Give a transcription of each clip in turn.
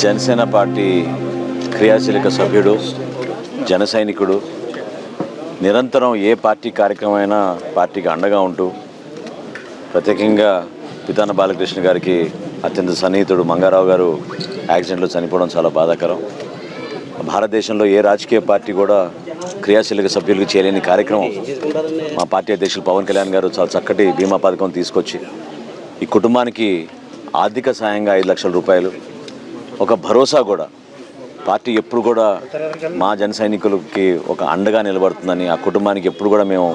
Janasena party క్రియాశీలక సభ్యుడు, జన సైనికుడు, నిరంతరం ఏ పార్టీ కార్యక్రమమైనా పార్టీకి అండగా ఉంటూ, ప్రత్యేకంగా పితాన బాలకృష్ణ గారికి అత్యంత సన్నిహితుడు మంగారావు గారు యాక్సిడెంట్లో చనిపోవడం చాలా బాధాకరం. భారతదేశంలో ఏ రాజకీయ పార్టీ కూడా క్రియాశీలక సభ్యులకు చేయలేని కార్యక్రమం మా పార్టీ అధ్యక్షులు పవన్ కళ్యాణ్ గారు చాలా చక్కటి బీమా పథకం తీసుకొచ్చి ఈ కుటుంబానికి ఆర్థిక సాయంగా 5 లక్షల రూపాయలు, ఒక భరోసా కూడా, పార్టీ ఎప్పుడు కూడా మా జన సైనికులకి ఒక అండగా నిలబడుతుందని, ఆ కుటుంబానికి ఎప్పుడు కూడా మేము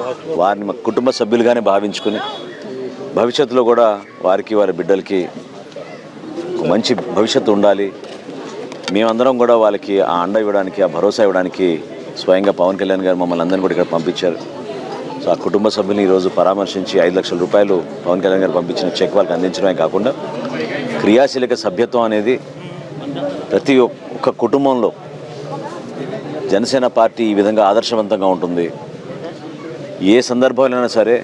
వారిని మా కుటుంబ సభ్యులుగానే భావించుకుని భవిష్యత్తులో కూడా వారికి వారి బిడ్డలకి మంచి భవిష్యత్తు ఉండాలి, మేమందరం కూడా వాళ్ళకి ఆ అండ ఇవ్వడానికి, ఆ భరోసా ఇవ్వడానికి స్వయంగా పవన్ కళ్యాణ్ గారు మమ్మల్ని అందరినీ కూడా ఇక్కడ పంపించారు. సో ఆ కుటుంబ సభ్యుని ఈరోజు పరామర్శించి 5 లక్షల రూపాయలు పవన్ కళ్యాణ్ గారు పంపించిన చెక్ వాళ్ళకి అందించడమే కాకుండా, క్రియాశీలక సభ్యత్వం అనేది ప్రతి ఒక్క కుటుంబంలో జనసేన పార్టీ ఈ విధంగా ఆదర్శవంతంగా ఉంటుంది. ఏ సందర్భంలోనైనా సరే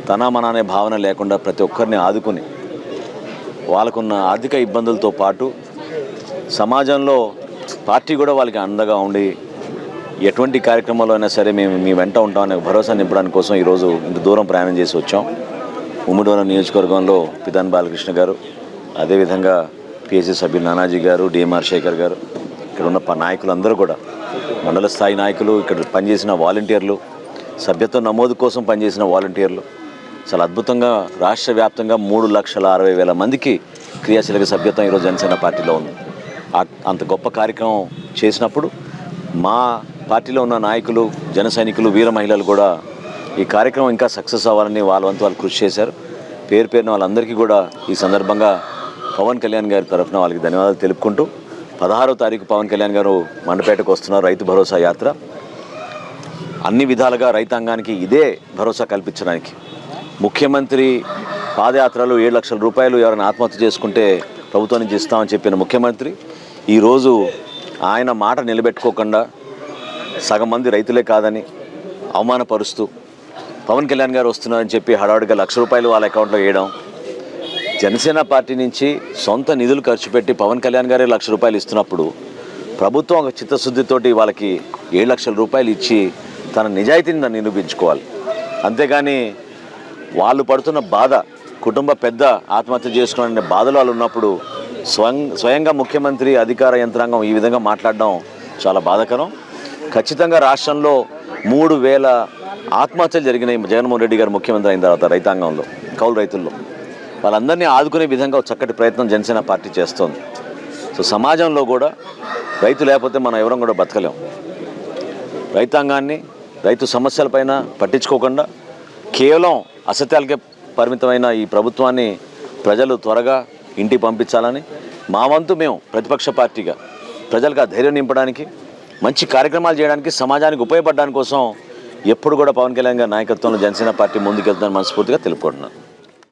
తన మన అనే భావన లేకుండా ప్రతి ఒక్కరిని ఆదుకుని, వాళ్ళకున్న ఆర్థిక ఇబ్బందులతో పాటు సమాజంలో పార్టీ కూడా వాళ్ళకి అండగా ఉండి ఎటువంటి కార్యక్రమాల్లో అయినా సరే మేము మీ వెంట ఉంటామనే భరోసా నింపడానికి కోసం ఈరోజు ఇంత దూరం ప్రయాణం చేసి వచ్చాం. ఉమ్మడివరం నియోజకవర్గంలో పితాన్ బాలకృష్ణ గారు, అదేవిధంగా పిఎస్సి సభ్యులు నానాజీ గారు, డిఎంఆర్ శేఖర్ గారు, ఇక్కడ ఉన్న నాయకులందరూ కూడా, మండల స్థాయి నాయకులు, ఇక్కడ పనిచేసిన వాలంటీర్లు, సభ్యత్వ నమోదు కోసం పనిచేసిన వాలంటీర్లు, చాలా అద్భుతంగా రాష్ట్ర వ్యాప్తంగా 3,60,000 మందికి క్రియాశీలక సభ్యత్వం ఈరోజు జనసేన పార్టీలో ఉంది. అంత గొప్ప కార్యక్రమం చేసినప్పుడు మా పార్టీలో ఉన్న నాయకులు, జన సైనికులు, వీర మహిళలు కూడా ఈ కార్యక్రమం ఇంకా సక్సెస్ అవ్వాలని వాళ్ళ వంతు వాళ్ళు కృషి చేశారు. పేరు పేరున వాళ్ళందరికీ కూడా ఈ సందర్భంగా పవన్ కళ్యాణ్ గారి తరఫున వాళ్ళకి ధన్యవాదాలు తెలుపుకుంటూ, 16వ తారీఖు పవన్ కళ్యాణ్ గారు మండపేటకు వస్తున్నారు. రైతు భరోసా యాత్ర అన్ని విధాలుగా రైతాంగానికి ఇదే భరోసా కల్పించడానికి, ముఖ్యమంత్రి పాదయాత్రలో 7 లక్షల రూపాయలు ఎవరైనా ఆత్మహత్య చేసుకుంటే ప్రభుత్వం నుంచి ఇస్తామని చెప్పిన ముఖ్యమంత్రి ఈరోజు ఆయన మాట నిలబెట్టుకోకుండా సగం మంది రైతులే కాదని అవమానపరుస్తూ, పవన్ కళ్యాణ్ గారు వస్తున్నారని చెప్పి హడావుడిగా 1 లక్ష రూపాయలు వాళ్ళ అకౌంట్లో వేయడం, జనసేన పార్టీ నుంచి సొంత నిధులు ఖర్చు పెట్టి పవన్ కళ్యాణ్ గారే 1 లక్ష రూపాయలు ఇస్తున్నప్పుడు ప్రభుత్వం ఒక చిత్తశుద్ధితోటి వాళ్ళకి 7 లక్షల రూపాయలు ఇచ్చి తన నిజాయితీని నిరూపించుకోవాలి. అంతేగాని వాళ్ళు పడుతున్న బాధ, కుటుంబ పెద్ద ఆత్మహత్య చేసుకోవాలనే బాధలు వాళ్ళు ఉన్నప్పుడు స్వయంగా ముఖ్యమంత్రి, అధికార యంత్రాంగం ఈ విధంగా మాట్లాడడం చాలా బాధాకరం. ఖచ్చితంగా రాష్ట్రంలో 3,000 ఆత్మహత్యలు జరిగినాయి జగన్మోహన్ రెడ్డి గారు ముఖ్యమంత్రి అయిన తర్వాత రైతాంగంలో, కౌలు రైతుల్లో. వాళ్ళందరినీ ఆదుకునే విధంగా చక్కటి ప్రయత్నం జనసేన పార్టీ చేస్తోంది. సో సమాజంలో కూడా రైతు లేకపోతే మనం ఎవరం కూడా బతకలేం. రైతాంగాన్ని, రైతు సమస్యలపైన పట్టించుకోకుండా కేవలం అసత్యాలకే పరిమితమైన ఈ ప్రభుత్వాన్ని ప్రజలు త్వరగా ఇంటికి పంపించాలని, మా వంతు మేము ప్రతిపక్ష పార్టీగా ప్రజలకు ఆ ధైర్యం నింపడానికి, మంచి కార్యక్రమాలు చేయడానికి, సమాజానికి ఉపయోగపడడానికి కోసం ఎప్పుడు కూడా పవన్ కళ్యాణ్ గారి నాయకత్వంలో జనసేన పార్టీ ముందుకెళ్తుందని మనస్ఫూర్తిగా తెలుపుకుంటున్నాను.